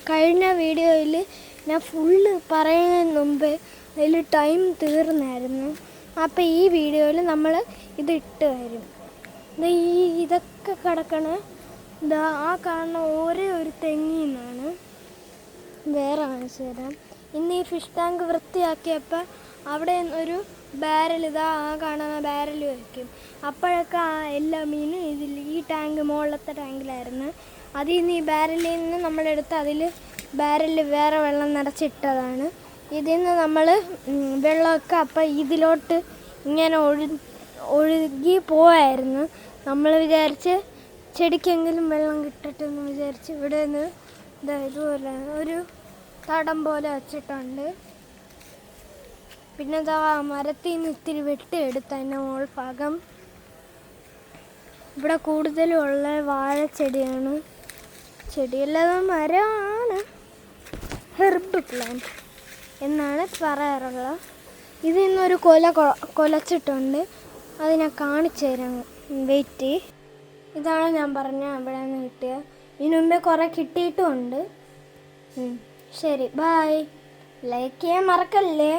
കഴിഞ്ഞ വീഡിയോയിൽ ഞാൻ ഫുള്ള് പറയുന്നതിന് മുമ്പ് അതിൽ ടൈം തീർന്നായിരുന്നു. അപ്പോൾ ഈ വീഡിയോയിൽ നമ്മൾ ഇതിട്ട് വരും. ഇതൊക്കെ കിടക്കണ ആ കാണുന്ന ഒരേ ഒരു തെങ്ങിൽ നിന്നാണ്. വേറെ കാണിച്ചു തരാം. ഇന്ന് ഈ ഫിഷ് ടാങ്ക് വൃത്തിയാക്കിയപ്പോൾ അവിടെ ഒരു ബാരൽ ആ കാണുന്ന ബാരൽ വയ്ക്കും. അപ്പോഴൊക്കെ എല്ലാ മീനും ഈ ടാങ്ക് മുകളിലത്തെ ടാങ്കിലായിരുന്നു. അതിൽ നിന്ന് ഈ ബാരലിൽ നിന്ന് നമ്മളെടുത്ത് അതിൽ ബാരലിൽ വേറെ വെള്ളം നിറച്ചിട്ടതാണ്. ഇതിൽ നിന്ന് നമ്മൾ വെള്ളമൊക്കെ അപ്പം ഇതിലോട്ട് ഇങ്ങനെ ഒഴുകി പോവായിരുന്നു. നമ്മൾ വിചാരിച്ച് ചെടിക്കെങ്കിലും വെള്ളം കിട്ടട്ടെന്ന് വിചാരിച്ച് ഇവിടെ നിന്ന് ഇതുപോലെ ഒരു തടം പോലെ വച്ചിട്ടുണ്ട്. പിന്നെ മരത്തിൽ നിന്ന് ഇത്തിരി വെട്ടിയെടുത്ത് അതിൻ്റെ മോൾ ഭാഗം. ഇവിടെ കൂടുതലും ഉള്ള വാഴച്ചെടിയാണ്. ചെടിയല്ലാതെ മരമാണ്, ഹെർബ് പ്ലാന്റ് എന്നാണ് പറയാറുള്ളത്. ഇതിൽ നിന്നൊരു കൊലച്ചിട്ടുണ്ട്. അത് ഞാൻ കാണിച്ചു തരാം, വെയിറ്റ്. ഇതാണ് ഞാൻ പറഞ്ഞ ഇവിടെ നിന്ന് കിട്ടിയത്. ഇതിനു മുമ്പേ കുറേ കിട്ടിയിട്ടുമുണ്ട്. ശരി, ബൈ. ലൈക്ക് ചെയ്യാൻ മറക്കല്ലേ.